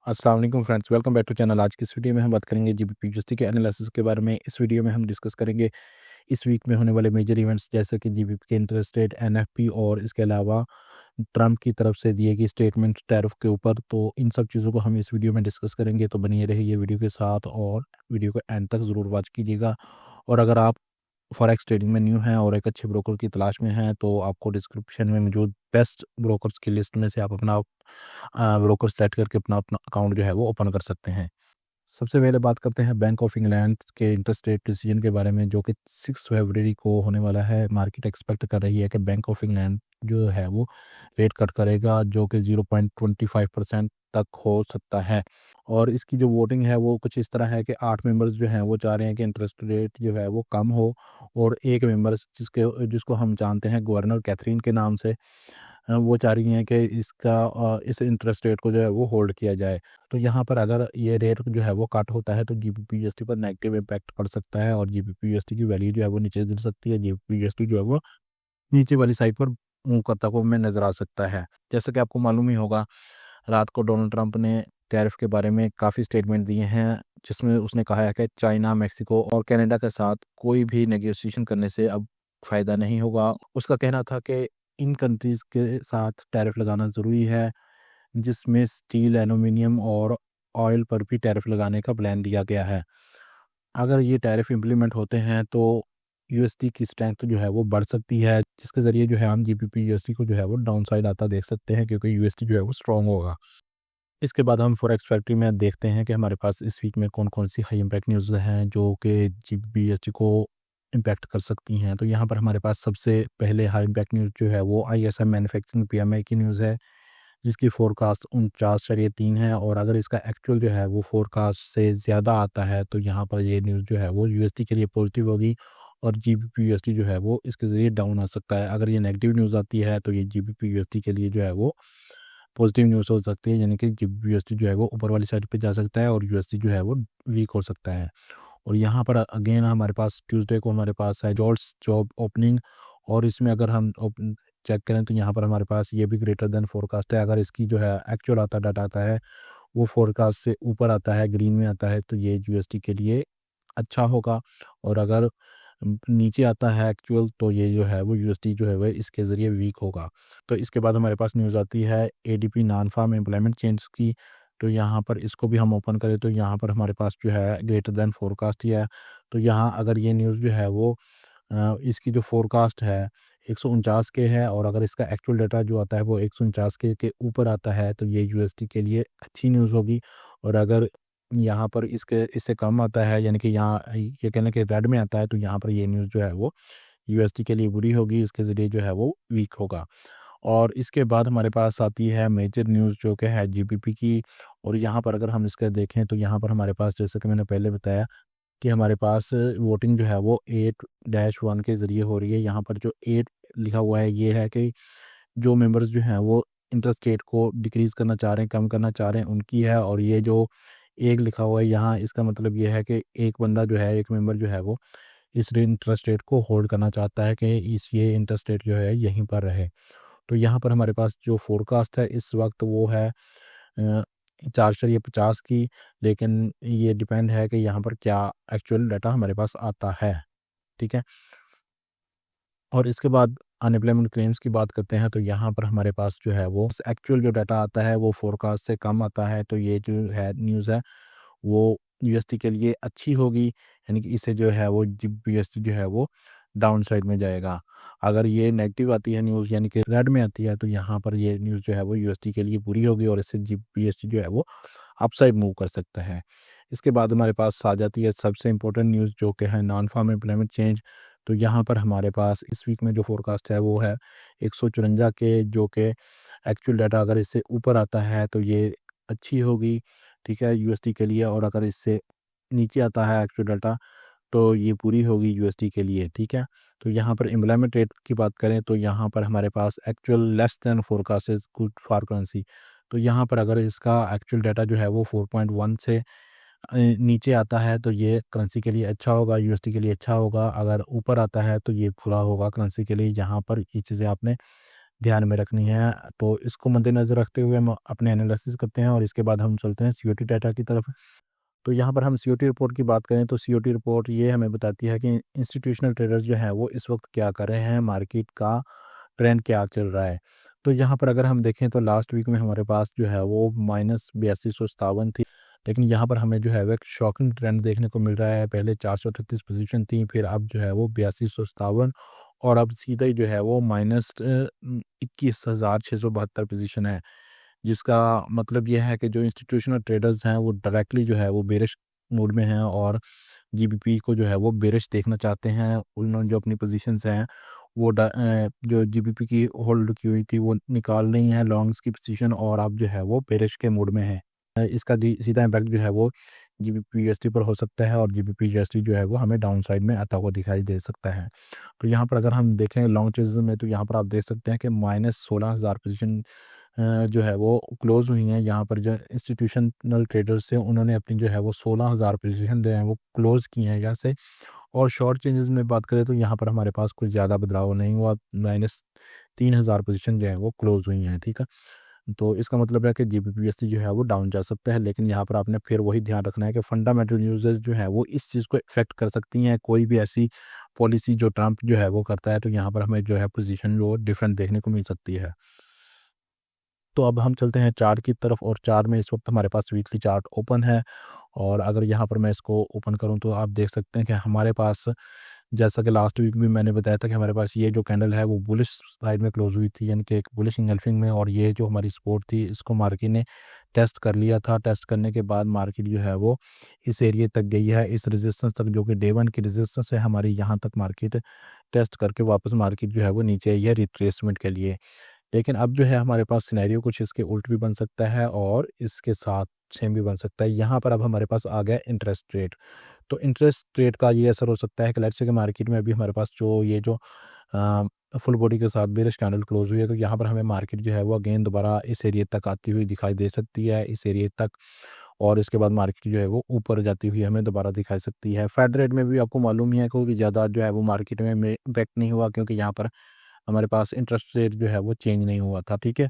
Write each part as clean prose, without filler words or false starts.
अस्सलाम वालेकुम friends, welcome back to channel. आज की इस वीडियो में हम बात करेंगे जीबीपी यूएसडी के एनालिसिस के बारे में। इस वीडियो में हम डिस्कस करेंगे इस वीक में होने वाले मेजर इवेंट्स जैसे कि जीबीपी के इंटरेस्ट रेट, एनएफपी और इसके अलावा ट्रंप की तरफ से दिए गई स्टेटमेंट टैरिफ के ऊपर। तो इन सब चीज़ों को हम इस वीडियो में डिस्कस करेंगे, तो बनिए रहिए वीडियो के साथ और वीडियो को एंड तक ज़रूर वॉच कीजिएगा। और अगर आप फॉरेक्स ट्रेडिंग में न्यू हैं और एक अच्छे ब्रोकर की तलाश में हैं, तो आपको डिस्क्रिप्शन में मौजूद बेस्ट ब्रोकर्स की लिस्ट में से आप अपना ब्रोकर सेलेक्ट करके अपना अपना अकाउंट जो है वो ओपन कर सकते हैं। सबसे पहले बात करते हैं बैंक ऑफ इंग्लैंड के इंटरेस्ट रेट डिसीजन के बारे में, जो कि 6 फरवरी को होने वाला है। मार्केट एक्सपेक्ट कर रही है कि बैंक ऑफ इंग्लैंड जो है वो रेट कट करेगा, जो कि 0.25% तक हो सकता है। और इसकी जो वोटिंग है वो कुछ इस तरह है कि 8 मेंबर्स जो हैं वो चाह रहे हैं कि इंटरेस्ट रेट जो है वो कम हो, और एक मेंबर जिसको हम जानते हैं गवर्नर कैथरीन के नाम से, वो चाह रही हैं कि इस इंटरेस्ट रेट को जो है वो होल्ड किया जाए। तो यहाँ पर अगर ये रेट जो है वो कट होता है तो जीबीपी यूएसडी पर नेगेटिव इम्पैक्ट पड़ सकता है और जीबीपी यूएसडी की वैल्यू जो है वो नीचे गिर सकती है। जीबीपी यूएसडी जो है वो नीचे वाली साइड पर मूव करता हुआ हमें नजर आ सकता है। जैसा कि आपको मालूम ही होगा, रात को डोनाल्ड ट्रंप ने टैरिफ के बारे में काफ़ी स्टेटमेंट दिए हैं, जिसमें उसने कहा है कि चाइना, मेक्सिको और कनाडा के साथ कोई भी नेगोशिएशन करने से अब फ़ायदा नहीं होगा। उसका कहना था कि इन कंट्रीज़ के साथ टैरिफ लगाना ज़रूरी है, जिसमें स्टील, एल्यूमीनियम और ऑयल पर भी टैरिफ लगाने का प्लान दिया गया है। अगर ये टैरिफ इम्प्लीमेंट होते हैं तो यूएसडी की स्ट्रेंथ जो है वो बढ़ सकती है, जिसके ज़रिए जो है हम जीबीपी यूएसडी को जो है वो डाउन साइड आता देख सकते हैं, क्योंकि यूएसडी जो है वो स्ट्रॉन्ग होगा। इसके बाद हम फॉरेक्स फैक्ट्री में देखते हैं कि हमारे पास इस वीक में कौन-कौन सी हाई इम्पैक्ट न्यूज़ हैं जो कि जीबीएसटी को इम्पैक्ट कर सकती हैं। तो यहाँ पर हमारे पास सबसे पहले हाई इम्पैक्ट न्यूज़ जो है वो आईएसएम मैन्युफैक्चरिंग पीएमआई की न्यूज़ है, जिसकी फ़ोरकास्ट 49.3 है, और अगर इसका एक्चुअल जो है वो फ़ोरकास्ट से ज़्यादा आता है तो यहाँ पर ये न्यूज़ जो है वो यूएसडी के लिए पॉजिटिव होगी और जीबीपी यूएसडी जो है वो इसके ज़रिए डाउन आ सकता है। अगर ये नेगेटिव न्यूज़ आती है तो ये जीबीपी यूएसडी के लिए जो है वो पॉजिटिव न्यूज़ हो सकती है, यानी कि यूएसडी जो है वो ऊपर वाली साइड पे जा सकता है और यूएसडी जो है वो वीक हो सकता है। और यहाँ पर अगेन हमारे पास ट्यूसडे को हमारे पास है जॉल्ट्स जॉब ओपनिंग, और इसमें अगर हम चेक करें तो यहाँ पर हमारे पास ये भी ग्रेटर देन फोरकास्ट है। अगर इसकी जो है एक्चुअल डाटा आता है वो फोरकास्ट से ऊपर आता है, ग्रीन में आता है, तो ये यूएसडी के लिए अच्छा होगा। और अगर नीचे आता है एक्चुअल, तो ये जो है वो यूएसडी जो है वो इसके ज़रिए वीक होगा। तो इसके बाद हमारे पास न्यूज़ आती है ADP non farm employment change की। तो यहाँ पर इसको भी हम ओपन करें तो यहाँ पर हमारे पास जो है ग्रेटर देन फोरकास्ट ही है। तो यहाँ अगर ये न्यूज़ जो है वो इसकी जो फोरकास्ट है 149 के है, और अगर इसका एक्चुअल डाटा जो आता है वो 149 के ऊपर आता है, तो ये यूएसडी के लिए अच्छी न्यूज़ होगी। और अगर यहाँ पर इससे कम आता है, यानी कि यहाँ ये कहने के रेड में आता है, तो यहाँ पर ये न्यूज़ जो है वो यूएसडी के लिए बुरी होगी, इसके ज़रिए जो है वो वीक होगा। और इसके बाद हमारे पास आती है मेजर न्यूज़ जो कि है जीबीपी की। और यहाँ पर अगर हम इसका देखें तो यहाँ पर हमारे पास, जैसे कि मैंने पहले बताया, कि हमारे पास वोटिंग जो है वो 8-1 के ज़रिए हो रही है। यहाँ पर जो 8 लिखा हुआ है ये है कि जो मेंबर्स जो हैं वो इंटरेस्ट रेट को डिक्रीज़ करना चाह रहे हैं, कम करना चाह रहे हैं, उनकी है। और ये जो 1 लिखा हुआ है यहाँ, इसका मतलब ये है कि एक बंदा जो है, एक मेंबर जो है वो इस इंटरेस्ट रेट को होल्ड करना चाहता है कि ये इंटरेस्ट रेट जो है यहीं पर रहे। तो यहाँ पर हमारे पास जो फ़ोरकास्ट है इस वक़्त वो है 4.50 की, लेकिन ये डिपेंड है कि यहाँ पर क्या एक्चुअल डाटा हमारे पास आता है, ठीक है? और इसके बाद अनएम्प्लॉयमेंट क्लेम्स की बात करते हैं, तो यहाँ पर हमारे पास जो है वो एक्चुअल जो डाटा आता है वो फ़ोरकास्ट से कम आता है, तो ये जो है न्यूज़ है वो यूएसडी के लिए अच्छी होगी, यानी कि इससे जो है वो यूएसडी जो है वो डाउन साइड में जाएगा। अगर ये नेगेटिव आती है न्यूज़, यानी कि रेड में आती है, तो यहाँ पर ये न्यूज़ जो है वो यूएसडी के लिए बुरी होगी और इससे यूएसडी जो है वो अपसाइड मूव कर सकता है। इसके बाद हमारे पास आ जाती है सबसे इम्पोर्टेंट न्यूज़, जो कि है नॉन फार्म एम्प्लॉयमेंट चेंज। तो यहाँ पर हमारे पास इस वीक में जो फोरकास्ट है वो है 154 के, जो कि एक्चुअल डाटा अगर इससे ऊपर आता है तो ये अच्छी होगी, ठीक है, यूएसडी के लिए। और अगर इससे नीचे आता है एक्चुअल डाटा तो ये पूरी होगी यूएसडी के लिए, ठीक है। तो यहाँ पर एम्प्लॉयमेंट रेट की बात करें तो यहाँ पर हमारे पास actual less than forecast is good for currency. तो यहाँ पर अगर इसका एक्चुअल डाटा जो है वो 4.1 से नीचे आता है तो ये करेंसी के लिए अच्छा होगा, यूएसडी के लिए अच्छा होगा। अगर ऊपर आता है तो ये बुरा होगा करेंसी के लिए। यहाँ पर ये चीज़ें आपने ध्यान में रखनी है। तो इसको मद्देनज़र रखते हुए हम अपने एनालिसिस करते हैं और इसके बाद हम चलते हैं सीओटी डाटा की तरफ। तो यहाँ पर हम सीओटी रिपोर्ट की बात करें तो सीओटी रिपोर्ट ये हमें बताती है कि इंस्टीट्यूशनल ट्रेडर्स जो हैं वो इस वक्त क्या कर रहे हैं, मार्केट का ट्रेंड क्या चल रहा है। तो यहाँ पर अगर हम देखें तो लास्ट वीक में हमारे पास जो है वो -8257 थी, लेकिन यहाँ पर हमें जो है वो एक शॉकिंग ट्रेंड देखने को मिल रहा है। पहले 438 पोजीशन थी, फिर अब जो है वो 8257 और अब सीधा ही जो है वो -21,672 पोजीशन है। जिसका मतलब ये है कि जो इंस्टीट्यूशनल ट्रेडर्स हैं वो डायरेक्टली जो है वो बेरिश मूड में हैं और जीबीपी को जो है वो बेरिश देखना चाहते हैं। उन्होंने जो अपनी पोजीशंस हैं वो जो जीबीपी की होल्ड की हुई थी वो निकाल रही हैं लॉन्ग्स की पोजीशन और अब जो है वो बेरिश के मूड में है। इसका सीधा इम्पैक्ट जो है वो जीबीपी यूएसडी पर हो सकता है और जीबीपी यूएसडी जो है वो हमें डाउन साइड में आता हुआ दिखाई दे सकता है। तो यहाँ पर अगर हम देखें लॉन्ग चेज़ में तो यहाँ पर आप देख सकते हैं कि -16,000 पोजीशन जो है वो क्लोज़ हुई हैं। यहाँ पर जो इंस्टीट्यूशनल ट्रेडर्स थे उन्होंने अपनी जो है वो 16,000 पोजीशन जो है वो क्लोज़ की हैं यहाँ से। और शॉर्ट चेंजेस में बात करें तो यहाँ पर हमारे पास कुछ ज़्यादा बदलाव नहीं हुआ, -3,000 पोजीशन जो है वो क्लोज़ हुई हैं, ठीक है। तो इसका मतलब है कि जीबीपीएससी जो है वो डाउन जा सकता है, लेकिन यहाँ पर आपने फिर वही ध्यान रखना है कि फंडामेंटल न्यूज़ेस जो है वो इस चीज़ को इफ़ेक्ट कर सकती हैं। कोई भी ऐसी पॉलिसी जो ट्रंप जो है वो करता है तो यहाँ पर हमें जो है पोजीशन जो डिफरेंट देखने को मिल सकती है। तो अब हम चलते हैं चार्ट की तरफ और चार्ट में इस वक्त हमारे पास वीकली चार्ट ओपन है और अगर यहाँ पर मैं इसको ओपन करूँ तो आप देख सकते हैं कि हमारे पास, जैसा कि लास्ट वीक भी मैंने बताया था कि हमारे पास ये जो कैंडल है वो बुलिश साइड में क्लोज हुई थी, यानी कि एक बुलिश इंगल्फिंग में, और ये जो हमारी सपोर्ट थी इसको मार्केट ने टेस्ट कर लिया था। टेस्ट करने के बाद मार्केट जो है वो इस एरिया तक गई है, इस रेजिस्टेंस तक, जो कि डे 1 की रेजिस्टेंस है हमारी, यहाँ तक मार्केट टेस्ट करके वापस मार्केट जो है वो नीचे आई है रिट्रेसमेंट के लिए। लेकिन अब जो है हमारे पास सिनेरियो कुछ इसके उल्ट भी बन सकता है और इसके साथ सेम भी बन सकता है। यहाँ पर अब हमारे पास आ गया इंटरेस्ट रेट। तो इंटरेस्ट रेट का ये असर हो सकता है कि लेट्स से कि मार्केट में अभी हमारे पास जो फुल बॉडी के साथ बेरिश कैंडल क्लोज हुई है, तो यहाँ पर हमें मार्केट जो है वो अगेन दोबारा इस एरिया तक आती हुई दिखाई दे सकती है, इस एरिया तक, और इसके बाद मार्केट जो है वो ऊपर जाती हुई हमें दोबारा दिखाई सकती है। फेड रेट में भी आपको मालूम ही है कोई ज़्यादा जो है वो मार्केट में इम्पैक्ट नहीं हुआ, क्योंकि यहाँ पर हमारे पास इंटरेस्ट रेट जो है वो चेंज नहीं हुआ था, ठीक है।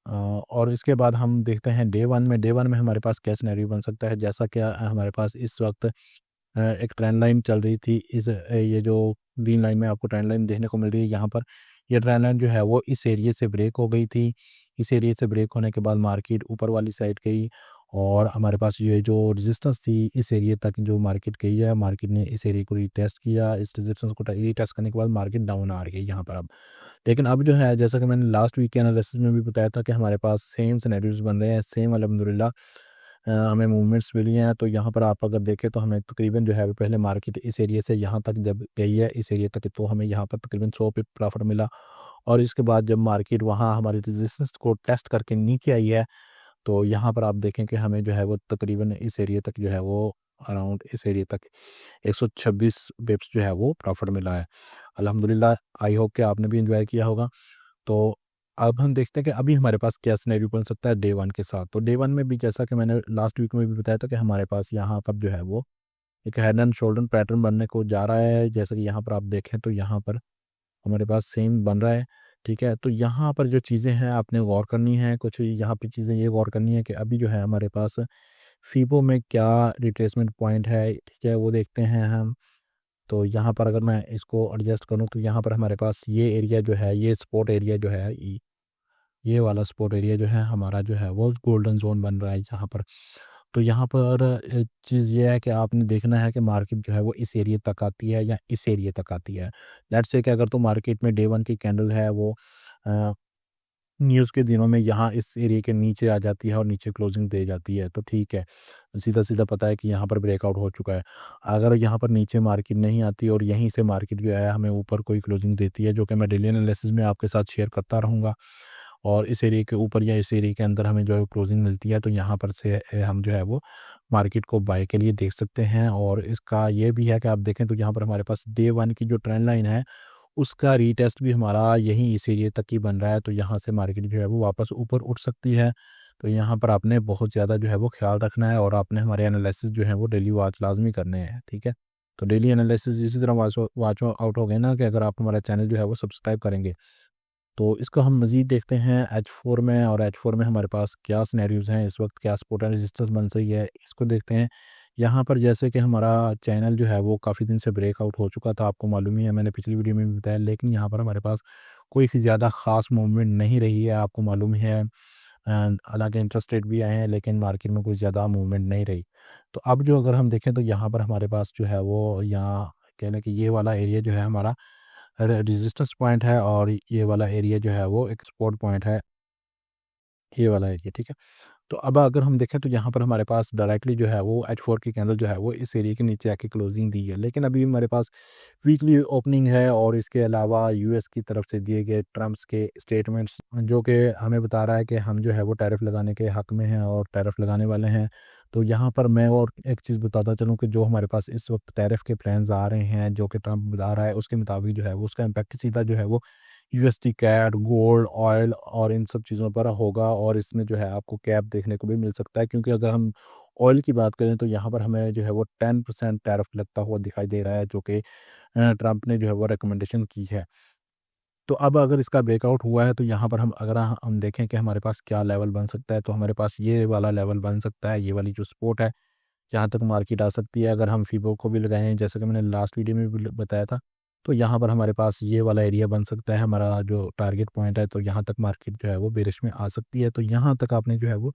और इसके बाद हम देखते हैं डे 1 में हमारे पास क्या सिनेरियो बन सकता है। जैसा कि हमारे पास इस वक्त एक ट्रेंड लाइन चल रही थी, ये जो ग्रीन लाइन में आपको ट्रेंड लाइन देखने को मिल रही है, यहाँ पर ये ट्रेंड लाइन जो है वो इस एरिया से ब्रेक हो गई थी। इस एरिया से ब्रेक होने के बाद मार्केट ऊपर वाली साइड गई और हमारे पास ये जो रेजिस्टेंस थी इस एरिया तक जो मार्केट गई है, मार्केट ने इस एरिया को रीटेस्ट किया। इस रेजिस्टेंस को रीटेस्ट करने के बाद मार्केट डाउन आ रही है यहाँ पर अब। लेकिन अब जो है, जैसा कि मैंने लास्ट वीक के एनालिसिस में भी बताया था कि हमारे पास सेम सिनेरियोज बन रहे हैं, सेम अल्हम्दुलिल्लाह हमें मूवमेंट्स मिली हैं। तो यहाँ पर आप अगर देखें तो हमें तकरीबन जो है वो पहले मार्केट इस एरिया से यहाँ तक जब गई है, इस एरिया तक, तो हमें यहाँ पर तकरीबन 100 पे प्रॉफिट मिला। और इसके बाद जब मार्केट वहाँ हमारी रेजिस्टेंस को टेस्ट करके नीचे आई है, तो यहाँ पर आप देखें कि हमें जो है वो तकरीबन इस एरिया तक जो है वो अराउंड इस एरिया तक 126 बिप्स जो है वो प्रॉफिट मिला है। अल्हम्दुलिल्लाह, आई होप कि आपने भी एंजॉय किया होगा। तो अब हम देखते हैं कि अभी हमारे पास क्या सिनेरियो बन सकता है डे 1 के साथ। तो डे 1 में भी, जैसा कि मैंने लास्ट वीक में भी बताया था, कि हमारे पास यहाँ पर जो है वो एक हेड एंड शोल्डर पैटर्न बनने को जा रहा है। जैसे कि यहाँ पर आप देखें तो यहाँ पर हमारे पास सेम बन रहा है, ठीक है। तो यहाँ पर जो चीज़ें हैं आपने गौर करनी है, कुछ यहाँ पे चीज़ें ये गौर करनी है कि अभी जो है हमारे पास फीबो में क्या रिट्रेसमेंट पॉइंट है, ठीक है, वो देखते हैं हम। तो यहाँ पर अगर मैं इसको एडजस्ट करूँ तो यहाँ पर हमारे पास ये एरिया जो है, ये सपोर्ट एरिया जो है, ये वाला सपोर्ट एरिया जो है हमारा जो है वो गोल्डन जोन बन रहा है यहाँ पर। तो यहाँ पर चीज़ ये है कि आपने देखना है कि मार्केट जो है वो इस एरिया तक आती है या इस एरिया तक आती है। लेट्स से कि अगर तो मार्केट में डे 1 की कैंडल है वो न्यूज़ के दिनों में यहाँ इस एरिया के नीचे आ जाती है और नीचे क्लोजिंग दे जाती है, तो ठीक है, सीधा-सीधा पता है कि यहाँ पर ब्रेकआउट हो चुका है। अगर यहाँ पर नीचे मार्केट नहीं आती और यहीं से मार्केट जो है हमें ऊपर कोई क्लोजिंग देती है, जो कि मैं डेली एनालिसिस में आपके साथ शेयर करता रहूँगा, और इस एरिया के ऊपर या इस एरिया के अंदर हमें जो है क्लोजिंग मिलती है, तो यहाँ पर से हम जो है वो मार्केट को बाय के लिए देख सकते हैं। और इसका ये भी है कि आप देखें तो यहाँ पर हमारे पास डे 1 की जो ट्रेंड लाइन है उसका रीटेस्ट भी हमारा यहीं इस एरिया तक ही बन रहा है, तो यहाँ से मार्केट जो है वो वापस ऊपर उठ सकती है। तो यहाँ पर आपने बहुत ज़्यादा जो है वो ख्याल रखना है और आपने हमारे एनालिसिस जो है वो डेली वॉच लाजमी करने हैं, ठीक है। तो डेली एनालिसिस इसी तरह वॉच आउट हो गए ना, कि अगर आप हमारा चैनल जो है वो सब्सक्राइब करेंगे तो इसको हम मज़ीद देखते हैं H4 में, और H4 में हमारे पास क्या सिनेरियोज़ हैं, इस वक्त क्या सपोर्ट एंड रेजिस्टेंस बन सही है, इसको देखते हैं। यहाँ पर जैसे कि हमारा चैनल जो है वो काफ़ी दिन से ब्रेकआउट हो चुका था, आपको मालूम ही है, मैंने पिछली वीडियो में भी बताया, लेकिन यहाँ पर हमारे पास कोई ज़्यादा ख़ास मूवमेंट नहीं रही है, आपको मालूम ही है। हालांकि इंटरेस्ट रेट भी आए हैं, लेकिन मार्केट में कोई ज़्यादा मूवमेंट नहीं रही। तो अब जो अगर हम देखें तो यहाँ पर हमारे पास जो है वो, यहाँ कह लें कि ये वाला एरिया जो है हमारा रेजिस्टेंस पॉइंट है, और ये वाला एरिया जो है वो एक सपोर्ट पॉइंट है, ये वाला एरिया, ठीक है। तो अब अगर हम देखें तो यहाँ पर हमारे पास डायरेक्टली जो है वो H4 की कैंडल जो है वो इस एरिया के नीचे आके क्लोजिंग दी है, लेकिन अभी हमारे पास वीकली ओपनिंग है, और इसके अलावा यूएस की तरफ से दिए गए ट्रम्प्स के स्टेटमेंट्स जो कि हमें बता रहा है कि हम जो है वो टैरिफ लगाने के हक़ में हैं और टैरिफ लगाने वाले हैं। तो यहाँ पर मैं और एक चीज़ बताता चलूँ कि जो हमारे पास इस वक्त टैरिफ के प्लान्स आ रहे हैं, जो कि ट्रम्प बता रहा है, उसके मुताबिक जो है वो उसका इम्पैक्ट सीधा जो है वो यूएसडी कैड, गोल्ड, ऑयल और इन सब चीज़ों पर होगा, और इसमें जो है आपको कैप देखने को भी मिल सकता है, क्योंकि अगर हम ऑयल की बात करें तो यहाँ पर हमें जो है वो 10% टैरिफ लगता हुआ दिखाई दे रहा है, जो कि ट्रंप ने जो है वो रिकमेंडेशन की है। तो अब अगर इसका ब्रेकआउट हुआ है तो यहाँ पर हम देखें कि हमारे पास क्या लेवल बन सकता है, तो हमारे पास ये वाला लेवल बन सकता है, ये वाली जो सपोर्ट है, जहाँ तक मार्केट आ सकती है। अगर हम फीबो को भी लगाएं, जैसे कि मैंने लास्ट वीडियो में भी बताया था, तो यहाँ पर हमारे पास ये वाला एरिया बन सकता है हमारा जो टारगेट पॉइंट है। तो यहाँ तक मार्केट जो है वो बेरिश में आ सकती है, तो यहाँ तक आपने जो है वो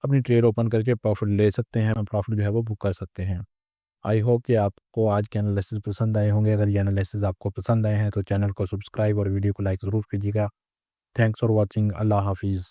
अपनी ट्रेड ओपन करके प्रॉफिट ले सकते हैं, प्रॉफिट जो है वो बुक कर सकते हैं। आई होप कि आपको आज के एनालिसिस पसंद आए होंगे। अगर ये एनालिसिस आपको पसंद आए हैं तो चैनल को सब्सक्राइब और वीडियो को लाइक ज़रूर कीजिएगा। Thanks for watching. अल्लाह हाफिज़।